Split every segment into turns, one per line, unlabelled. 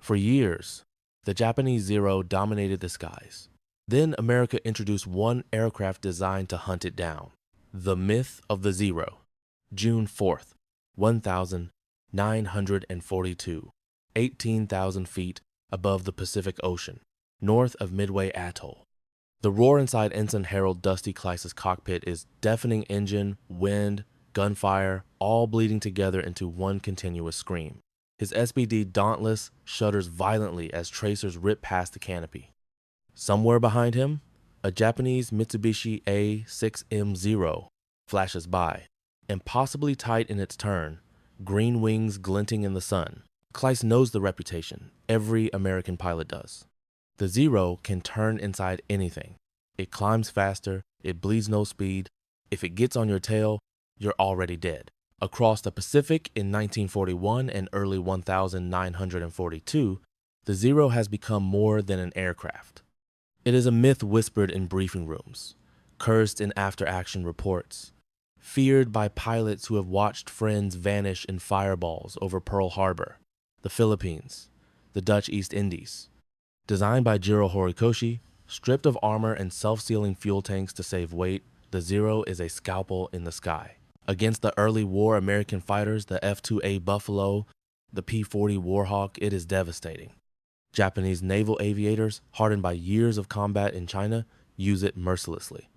For years, the Japanese Zero dominated the skies. Then America introduced one aircraft designed to hunt it down. The myth of the Zero. June 4th, 1942, 18,000 feet above the Pacific Ocean, north of Midway Atoll. The roar inside Ensign Harold Dusty Kleise's cockpit is deafening engine, wind, gunfire, all bleeding together into one continuous scream. His SBD Dauntless shudders violently as tracers rip past the canopy. Somewhere behind him, a Japanese Mitsubishi A6M Zero flashes by, impossibly tight in its turn, green wings glinting in the sun. Kleise knows the reputation. Every American pilot does. The Zero can turn inside anything. It climbs faster, it bleeds no speed. If it gets on your tail, you're already dead. Across the Pacific in 1941 and early 1942, the Zero has become more than an aircraft. It is a myth whispered in briefing rooms, cursed in after-action reports, feared by pilots who have watched friends vanish in fireballs over Pearl Harbor, the Philippines, the Dutch East Indies. Designed by Jiro Horikoshi, stripped of armor and self-sealing fuel tanks to save weight, the Zero is a scalpel in the sky. Against the early war American fighters, the F-2A Buffalo, the P-40 Warhawk, it is devastating. Japanese naval aviators, hardened by years of combat in China, use it mercilessly.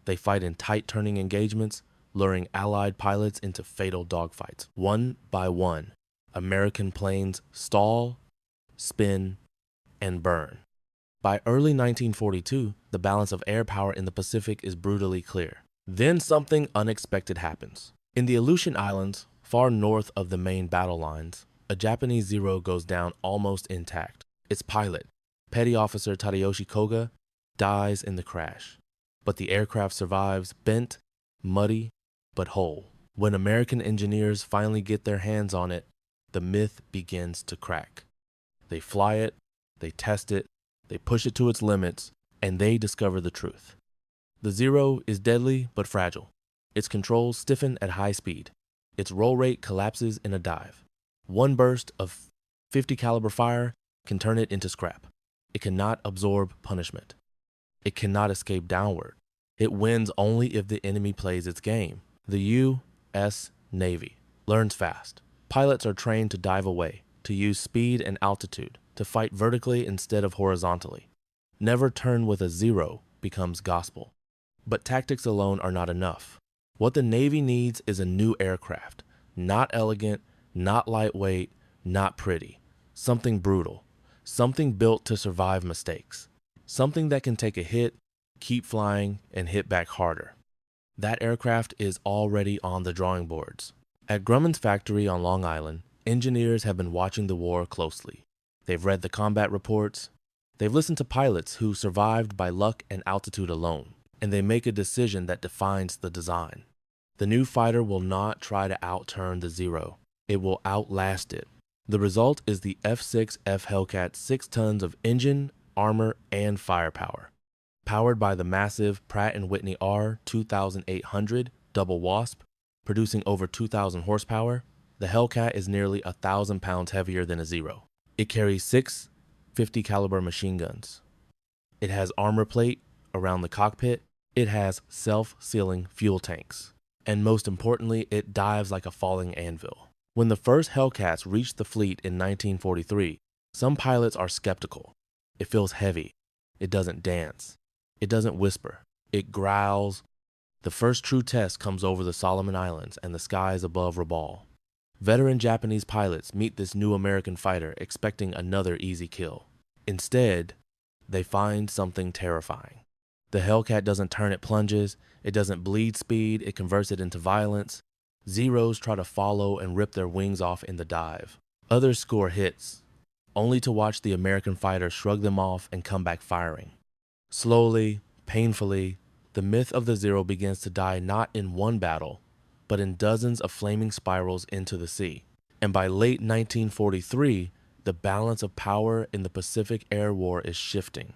They fight in tight turning engagements, luring Allied pilots into fatal dogfights. One by one, American planes stall, spin, and burn. By early 1942, the balance of air power in the Pacific is brutally clear. Then something unexpected happens. In the Aleutian Islands, far north of the main battle lines, a Japanese Zero goes down almost intact. Its pilot, Petty Officer Tadayoshi Koga, dies in the crash. But the aircraft survives, bent, muddy, but whole. When American engineers finally get their hands on it, the myth begins to crack. They fly it, they test it, they push it to its limits, and they discover the truth. The Zero is deadly but fragile. Its controls stiffen at high speed. Its roll rate collapses in a dive. One burst of .50 caliber fire can turn it into scrap. It cannot absorb punishment. It cannot escape downward. It wins only if the enemy plays its game. The U.S. Navy learns fast. Pilots are trained to dive away, to use speed and altitude, to fight vertically instead of horizontally. Never turn with a Zero becomes gospel. But tactics alone are not enough. What the Navy needs is a new aircraft. Not elegant, not lightweight, not pretty. Something brutal. Something built to survive mistakes. Something that can take a hit, keep flying, and hit back harder. That aircraft is already on the drawing boards. At Grumman's factory on Long Island, engineers have been watching the war closely. They've read the combat reports. They've listened to pilots who survived by luck and altitude alone. And they make a decision that defines the design. The new fighter will not try to outturn the Zero. It will outlast it. The result is the F6F Hellcat 6 tons of engine, armor, and firepower. Powered by the massive Pratt & Whitney R2800 double wasp, producing over 2,000 horsepower, the Hellcat is nearly 1,000 pounds heavier than a Zero. It carries 6 .50 caliber machine guns. It has armor plate around the cockpit. It has self-sealing fuel tanks. And most importantly, it dives like a falling anvil. When the first Hellcats reached the fleet in 1943, some pilots are skeptical. It feels heavy. It doesn't dance. It doesn't whisper. It growls. The first true test comes over the Solomon Islands and the skies above Rabaul. Veteran Japanese pilots meet this new American fighter expecting another easy kill. Instead, they find something terrifying. The Hellcat doesn't turn at plunges, it doesn't bleed speed, it converts it into violence. Zeros try to follow and rip their wings off in the dive. Others score hits, only to watch the American fighter shrug them off and come back firing. Slowly, painfully, the myth of the Zero begins to die not in one battle, but in dozens of flaming spirals into the sea. And by late 1943, the balance of power in the Pacific Air War is shifting.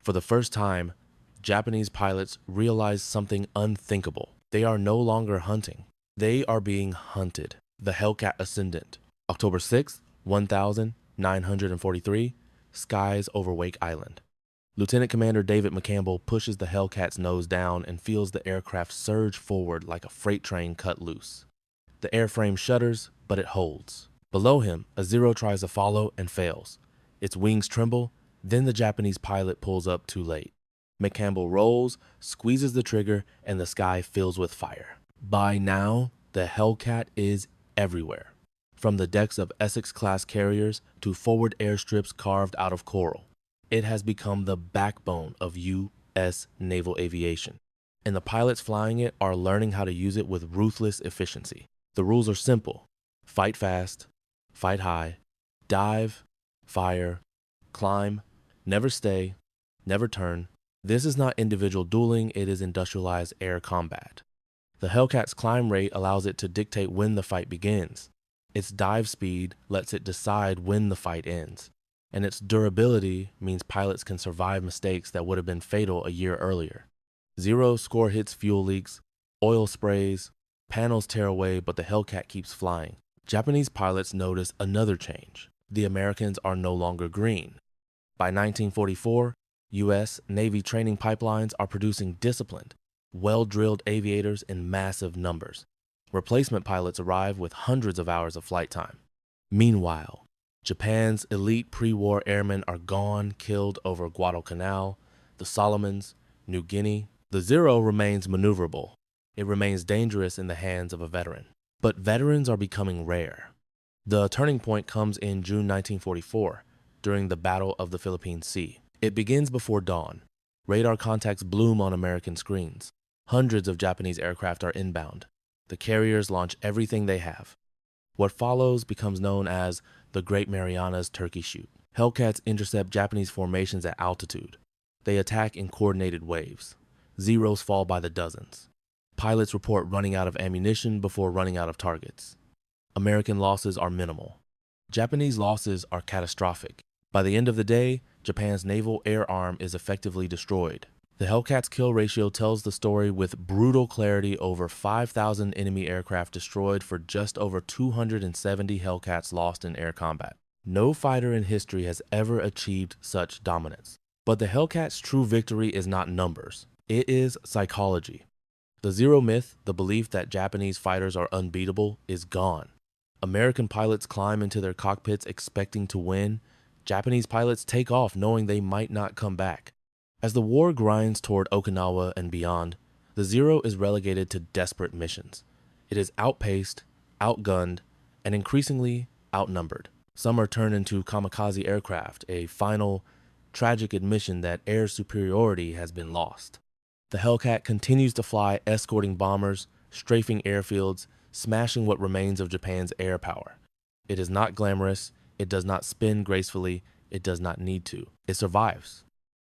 For the first time, Japanese pilots realize something unthinkable. They are no longer hunting. They are being hunted. The Hellcat Ascendant. October 6, 943, skies over Wake Island. Lieutenant Commander David McCampbell pushes the Hellcat's nose down and feels the aircraft surge forward like a freight train cut loose. The airframe shudders, but it holds. Below him, a Zero tries to follow and fails. Its wings tremble, then the Japanese pilot pulls up too late. McCampbell rolls, squeezes the trigger, and the sky fills with fire. By now, the Hellcat is everywhere, from the decks of Essex-class carriers to forward airstrips carved out of coral. It has become the backbone of U.S. naval aviation, and the pilots flying it are learning how to use it with ruthless efficiency. The rules are simple: fight fast, fight high, dive, fire, climb, never stay, never turn. This is not individual dueling, it is industrialized air combat. The Hellcat's climb rate allows it to dictate when the fight begins. Its dive speed lets it decide when the fight ends. And its durability means pilots can survive mistakes that would have been fatal a year earlier. Zero score hits fuel leaks, oil sprays, panels tear away, but the Hellcat keeps flying. Japanese pilots notice another change. The Americans are no longer green. By 1944, U.S. Navy training pipelines are producing disciplined, well-drilled aviators in massive numbers. Replacement pilots arrive with hundreds of hours of flight time. Meanwhile, Japan's elite pre-war airmen are gone, killed over Guadalcanal, the Solomons, New Guinea. The Zero remains maneuverable. It remains dangerous in the hands of a veteran. But veterans are becoming rare. The turning point comes in June 1944, during the Battle of the Philippine Sea. It begins before dawn. Radar contacts bloom on American screens. Hundreds of Japanese aircraft are inbound. The carriers launch everything they have. What follows becomes known as the Great Marianas Turkey Shoot. Hellcats intercept Japanese formations at altitude. They attack in coordinated waves. Zeros fall by the dozens. Pilots report running out of ammunition before running out of targets. American losses are minimal. Japanese losses are catastrophic. By the end of the day, Japan's naval air arm is effectively destroyed. The Hellcat's kill ratio tells the story with brutal clarity: over 5,000 enemy aircraft destroyed for just over 270 Hellcats lost in air combat. No fighter in history has ever achieved such dominance. But the Hellcat's true victory is not numbers. It is psychology. The Zero myth, the belief that Japanese fighters are unbeatable, is gone. American pilots climb into their cockpits expecting to win. Japanese pilots take off knowing they might not come back. As the war grinds toward Okinawa and beyond, the Zero is relegated to desperate missions. It is outpaced, outgunned, and increasingly outnumbered. Some are turned into kamikaze aircraft, a final, tragic admission that air superiority has been lost. The Hellcat continues to fly, escorting bombers, strafing airfields, smashing what remains of Japan's air power. It is not glamorous, it does not spin gracefully, it does not need to. It survives.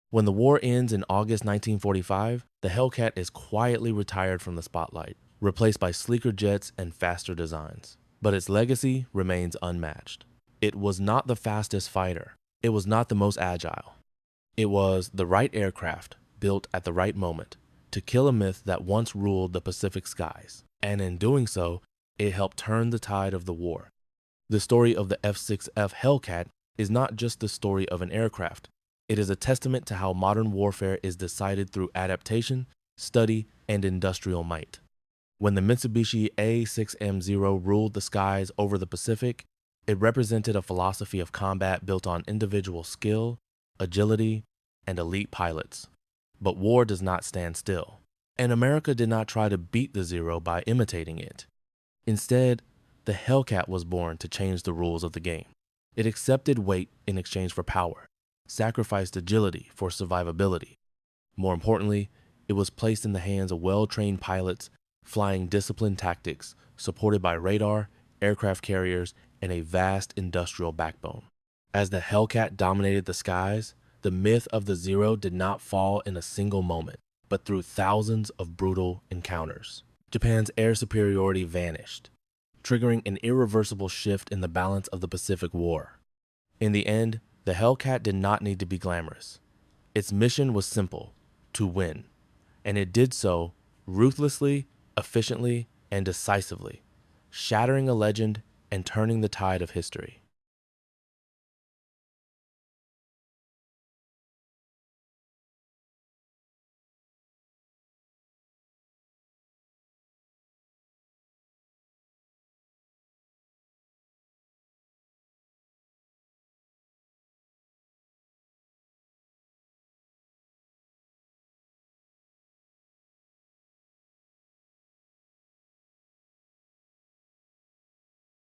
When the war ends in August 1945, the Hellcat is quietly retired from the spotlight, replaced by sleeker jets and faster designs. But its legacy remains unmatched. It was not the fastest fighter. It was not the most agile. It was the right aircraft, built at the right moment, to kill a myth that once ruled the Pacific skies. And in doing so, it helped turn the tide of the war. The story of the F6F Hellcat is not just the story of an aircraft. It is a testament to how modern warfare is decided through adaptation, study, and industrial might. When the Mitsubishi A6M Zero ruled the skies over the Pacific, it represented a philosophy of combat built on individual skill, agility, and elite pilots. But war does not stand still, and America did not try to beat the Zero by imitating it. Instead, the Hellcat was born to change the rules of the game. It accepted weight in exchange for power, sacrificed agility for survivability. More importantly, it was placed in the hands of well-trained pilots flying disciplined tactics, supported by radar, aircraft carriers, and a vast industrial backbone. As the Hellcat dominated the skies, the myth of the Zero did not fall in a single moment, but through thousands of brutal encounters. Japan's air superiority vanished, triggering an irreversible shift in the balance of the Pacific War. In the end, the Hellcat did not need to be glamorous. Its mission was simple: to win. And it did so ruthlessly, efficiently, and decisively, shattering a legend and turning the tide of history.